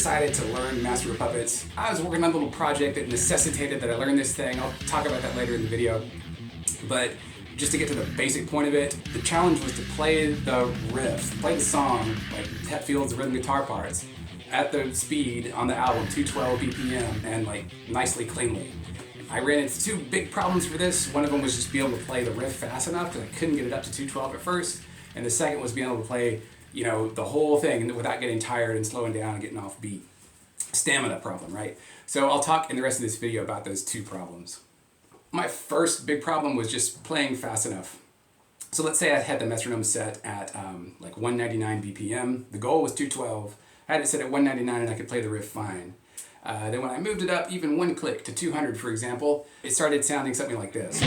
decided to learn Master of Puppets, I was working on a little project that necessitated that I learn this thing. I'll talk about that later in the video. But just to get to the basic point of it, the challenge was to play the riff, play the song, like Hetfield's rhythm guitar parts, at the speed on the album, 212 BPM, and like nicely cleanly. I ran into two big problems for this. One of them was just being able to play the riff fast enough because I couldn't get it up to 212 at first. And the second was being able to play, you know, the whole thing without getting tired and slowing down and getting off beat. Stamina problem, right? So I'll talk in the rest of this video about those two problems. My first big problem was just playing fast enough. So let's say I had the metronome set at like 199 BPM. The goal was 212. I had it set at 199 and I could play the riff fine. Then when I moved it up even one click to 200, for example, it started sounding something like this.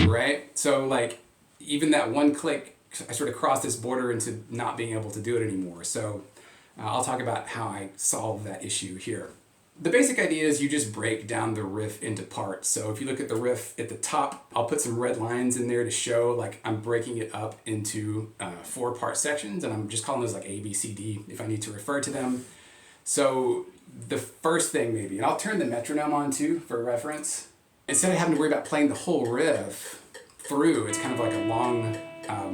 Right? So like even that one click, I sort of crossed this border into not being able to do it anymore. So I'll talk about how I solve that issue here. The basic idea is you just break down the riff into parts. So if you look at the riff at the top, I'll put some red lines in there to show like I'm breaking it up into 4-part sections, and I'm just calling those like A, B, C, D if I need to refer to them. So the first thing maybe, and I'll turn the metronome on too for reference. Instead of having to worry about playing the whole riff through, it's kind of like a long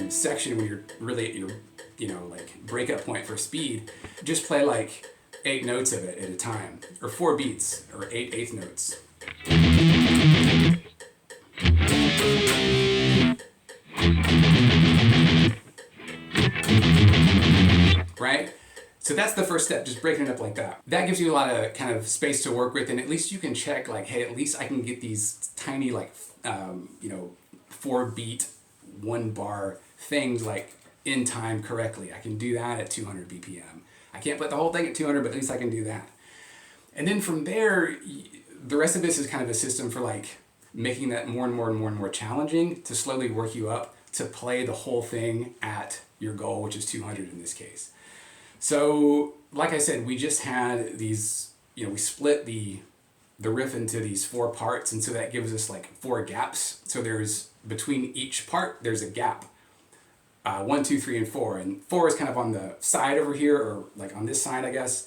section where you're really at your, you know, like breakup point for speed. Just play like 8 notes of it at a time, or 4 beats, or 8 eighth notes. Right? So that's the first step, just breaking it up like that. That gives you a lot of kind of space to work with, and at least you can check like, hey, at least I can get these tiny like, 4-beat, 1-bar things like in time correctly. I can do that at 200 BPM. I can't play the whole thing at 200, but at least I can do that. And then from there, the rest of this is kind of a system for like making that more and more and more and more challenging to slowly work you up to play the whole thing at your goal, which is 200 in this case. So, like I said, we just had these, you know, we split the riff into these 4 parts, and so that gives us like 4 gaps. So there's, between each part, there's a gap. 1, 2, 3, and 4, and 4 is kind of on the side over here, or like on this side, I guess.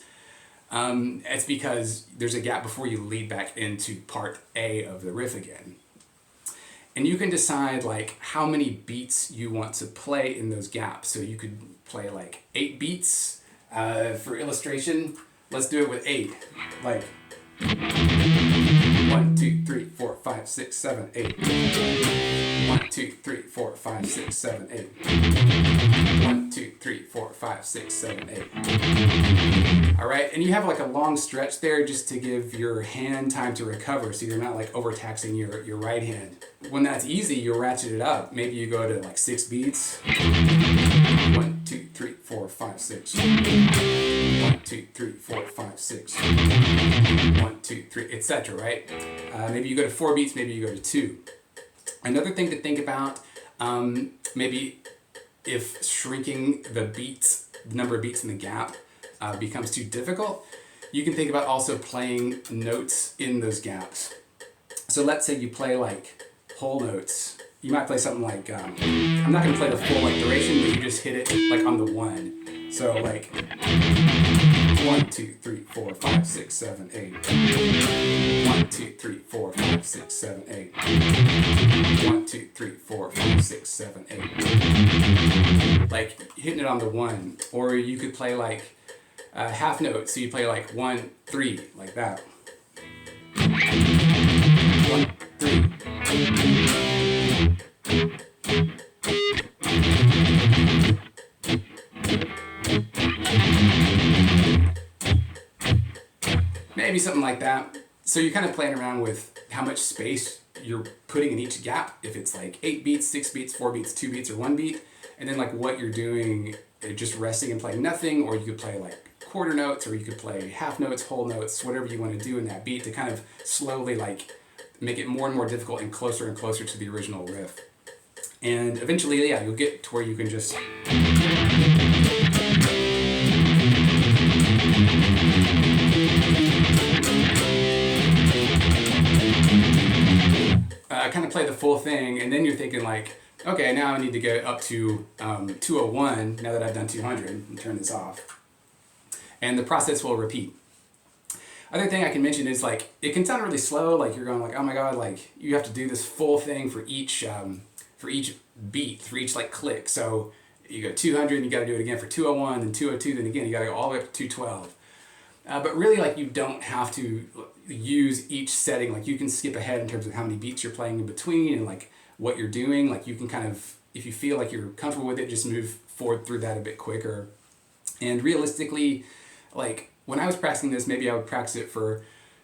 It's because there's a gap before you lead back into part A of the riff again. And you can decide like how many beats you want to play in those gaps. So you could play like 8 beats. For illustration, let's do it with 8. Like 1, 2, 3, 4, 5, 6, 7, 8. 1, 2, 3, 4, 5, 6, 7, 8. 1, 2, 3, 4, 5, 6, 7, 8. All right, and you have like a long stretch there just to give your hand time to recover, so you're not like overtaxing your right hand. When that's easy, you ratchet it up. Maybe you go to like 6 beats. 1, 2, 3, 4, 5, 6. 1, 2, 3, 4, 5, 6. 1, 2, 3, etc. Right? Maybe you go to 4 beats. Maybe you go to 2. Another thing to think about, maybe if shrinking the beats, the number of beats in the gap, becomes too difficult, you can think about also playing notes in those gaps. So let's say you play like whole notes. You might play something like, I'm not going to play the full like duration, but you just hit it like on the 1. So like 1, 2, 3, 4, 5, 6, 7, 8. 1, 2, 3, 4, 5, 6, 7, 8. 1, 2, 3, 4, 5, 6, 7, 8. Like hitting it on the 1. Or you could play like half notes. So you play like 1, 3, like that. 1, 3. Maybe something like that. So you're kind of playing around with how much space you're putting in each gap. If it's like 8 beats, 6 beats, 4 beats, 2 beats, or 1 beat. And then like what you're doing, just resting and playing nothing, or you could play like quarter notes, or you could play half notes, whole notes, whatever you want to do in that beat to kind of slowly like make it more and more difficult and closer to the original riff. And eventually, yeah, you'll get to where you can just kind of play the full thing, and then you're thinking like, Okay, now I need to get up to 201 now that I've done 200 and turn this off. And the process will repeat. Other thing I can mention is like, it can sound really slow, like you're going like, oh my god, like you have to do this full thing for each beat, for each like click. So you go 200 and you gotta do it again for 201, then 202, then again you gotta go all the way up to 212. But really, like, you don't have to use each setting. Like, you can skip ahead in terms of how many beats you're playing in between and like what you're doing. Like, you can kind of, if you feel like you're comfortable with it, just move forward through that a bit quicker. And realistically, like when I was practicing this, maybe I would practice it for,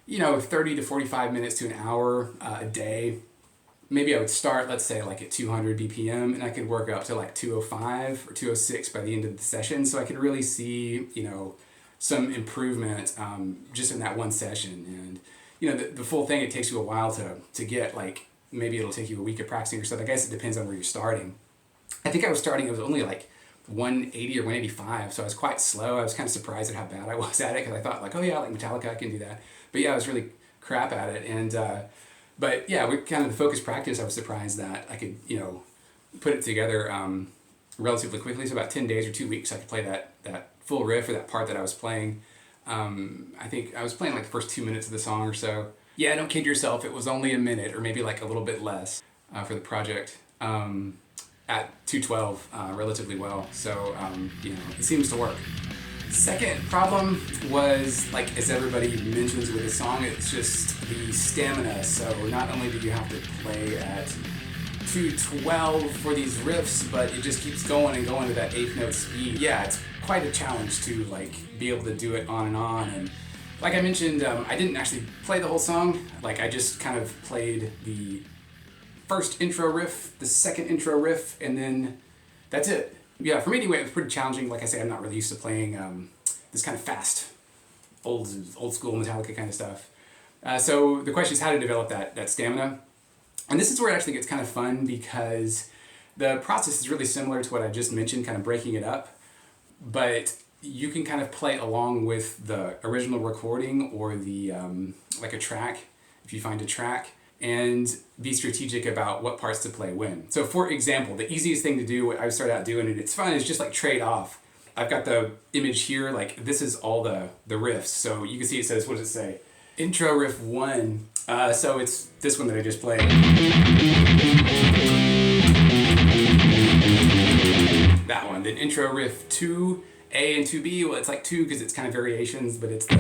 30 to 45 minutes to an hour a day. Maybe I would start, let's say, like at 200 BPM, and I could work up to like 205 or 206 by the end of the session. So I could really see, some improvement just in that one session. And the full thing, it takes you a while to get. Like, maybe it'll take you a week of practicing or so. I guess it depends on where you're starting. I think I was starting, it was only like 180 or 185, so I was quite slow. I was kind of surprised at how bad I was at it, because I thought like, oh yeah, like Metallica, I can do that. But yeah, I was really crap at it. And but yeah, we kind of the focused practice, I was surprised that I could put it together relatively quickly. So about 10 days or 2 weeks I could play that full riff, or that part that I was playing. I think I was playing like the first 2 minutes of the song or so. Yeah, don't kid yourself, it was only a minute or maybe like a little bit less for the project at 212 relatively well. So it seems to work. Second problem was, like as everybody mentions with a song, it's just the stamina. So not only do you have to play at 212 for these riffs, but it just keeps going and going to that eighth note speed. Yeah, it's quite a challenge to like be able to do it on and on. And like I mentioned, I didn't actually play the whole song. Like, I just kind of played the first intro riff, the second intro riff, and then that's it. Yeah, for me anyway, it was pretty challenging. Like I say, I'm not really used to playing this kind of fast, old school Metallica kind of stuff. So the question is how to develop that stamina. And this is where it actually gets kind of fun, because the process is really similar to what I just mentioned, kind of breaking it up. But you can kind of play along with the original recording or the like a track, if you find a track, and be strategic about what parts to play when. So for example, the easiest thing to do, what I started out doing, and it's fun, is just like trade off. I've got the image here, like this is all the riffs. So you can see it says, what does it say? Intro riff 1. So it's this one that I just played. That one. Then intro riff 2. A and 2B, well, it's like 2 because it's kind of variations, but it's the...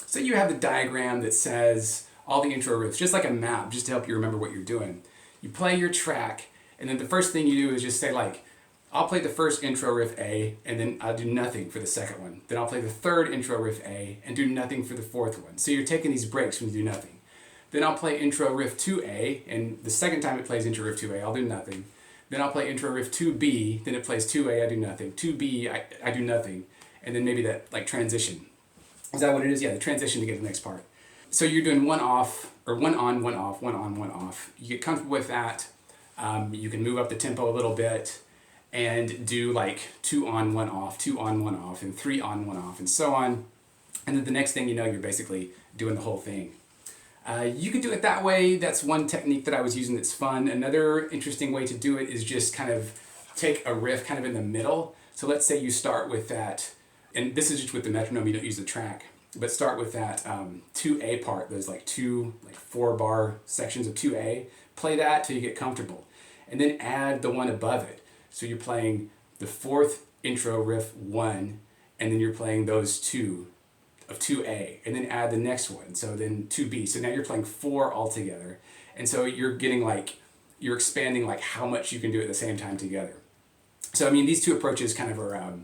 So you have the diagram that says all the intro riffs, just like a map, just to help you remember what you're doing. You play your track, and then the first thing you do is just say like, I'll play the first intro riff A, and then I'll do nothing for the second one. Then I'll play the third intro riff A, and do nothing for the fourth one. So you're taking these breaks when you do nothing. Then I'll play intro riff 2A, and the second time it plays intro riff 2A, I'll do nothing. Then I'll play intro riff 2B, then it plays 2A, I do nothing. 2B, I do nothing. And then maybe that like transition. Is that what it is? Yeah, the transition to get to the next part. So you're doing one off, or one on, one off, one on, one off. You get comfortable with that. You can move up the tempo a little bit and do like 2 on, 1 off, 2 on, 1 off, and 3 on, 1 off, and so on. And then the next thing you know, you're basically doing the whole thing. You can do it that way. That's one technique that I was using that's fun. Another interesting way to do it is just kind of take a riff kind of in the middle. So let's say you start with that, and this is just with the metronome, you don't use the track, but start with that 2A part, those like 4 bar sections of 2A. Play that till you get comfortable. And then add the one above it. So you're playing the 4th intro riff 1, and then you're playing those 2 of 2A, and then add the next one, so then 2B. So now you're playing 4 altogether, and so you're getting like, you're expanding like how much you can do at the same time together. So I mean, these two approaches kind of are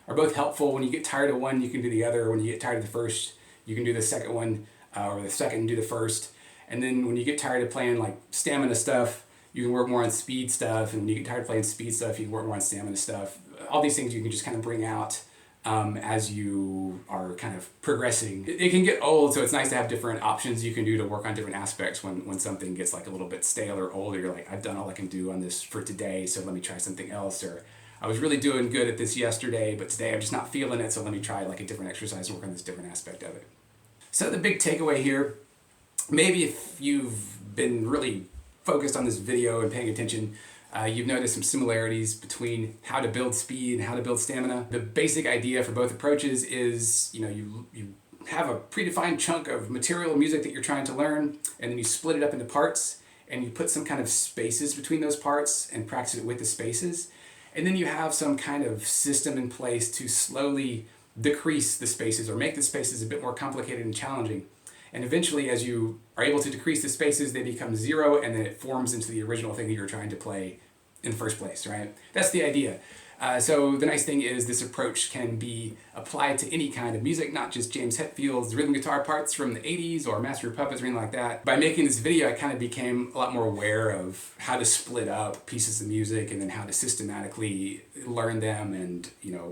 both helpful. When you get tired of one, you can do the other. When you get tired of the first, you can do the second one, or the second and do the first. And then when you get tired of playing like stamina stuff, you can work more on speed stuff, and when you get tired of playing speed stuff, you can work more on stamina stuff. All these things you can just kind of bring out as you are kind of progressing. It can get old, so it's nice to have different options you can do to work on different aspects when something gets like a little bit stale or old, or you're like, I've done all I can do on this for today, so let me try something else. Or I was really doing good at this yesterday, but today I'm just not feeling it, so let me try like a different exercise and work on this different aspect of it. So the big takeaway here Maybe if you've been really focused on this video and paying attention, you've noticed some similarities between how to build speed and how to build stamina. The basic idea for both approaches is, you have a predefined chunk of material music that you're trying to learn, and then you split it up into parts, and you put some kind of spaces between those parts and practice it with the spaces. And then you have some kind of system in place to slowly decrease the spaces or make the spaces a bit more complicated and challenging. And eventually, as you are able to decrease the spaces, they become zero, and then it forms into the original thing that you're trying to play in the first place, right? That's the idea. So the nice thing is this approach can be applied to any kind of music, not just James Hetfield's rhythm guitar parts from the 80s or Master of Puppets or anything like that. By making this video, I kind of became a lot more aware of how to split up pieces of music and then how to systematically learn them and,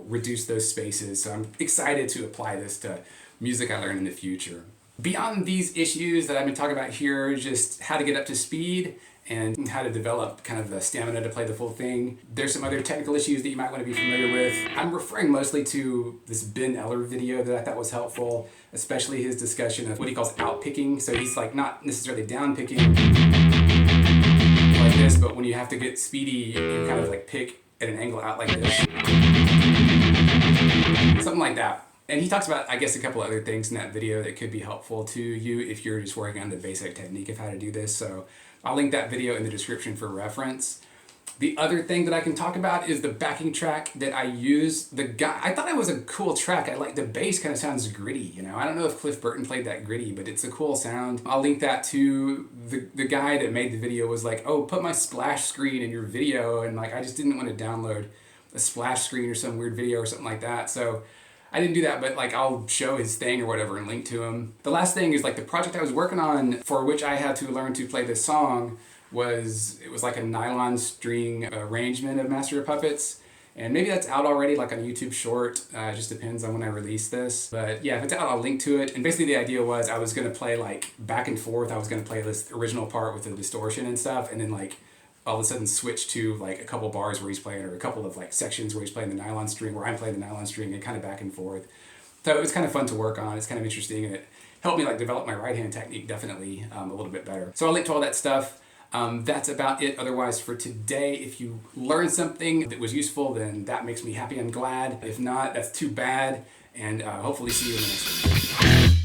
reduce those spaces. So I'm excited to apply this to music I learn in the future. Beyond these issues that I've been talking about here, just how to get up to speed and how to develop kind of the stamina to play the full thing. There's some other technical issues that you might want to be familiar with. I'm referring mostly to this Eller video that I thought was helpful, especially his discussion of what he calls out-picking. So he's like not necessarily down-picking like this, but when you have to get speedy, you kind of like pick at an angle out like this. Something like that. And he talks about, I guess, a couple other things in that video that could be helpful to you if you're just working on the basic technique of how to do this. So I'll link that video in the description for reference. The other thing that I can talk about is the backing track that I use. I thought it was a cool track. I like the bass kind of sounds gritty, I don't know if Cliff Burton played that gritty, but it's a cool sound. I'll link that to the guy that made the video was like, oh, put my splash screen in your video. And like, I just didn't want to download a splash screen or some weird video or something like that. So I didn't do that, but like I'll show his thing or whatever and link to him. The last thing is like the project I was working on for which I had to learn to play this song was like a nylon string arrangement of Master of Puppets. And maybe that's out already, like on a YouTube short. It just depends on when I release this. But yeah, if it's out, I'll link to it. And basically the idea was I was going to play like back and forth. I was going to play this original part with the distortion and stuff, and then like all of a sudden switch to like a couple bars where he's playing, or a couple of like sections where he's playing the nylon string, where I'm playing the nylon string, and kind of back and forth. So it was kind of fun to work on. It's kind of interesting, and it helped me like develop my right hand technique definitely a little bit better. So I'll link to all that stuff. That's about it otherwise for today. If you learned something that was useful, then that makes me happy and glad. If not, that's too bad, and hopefully see you in the next one.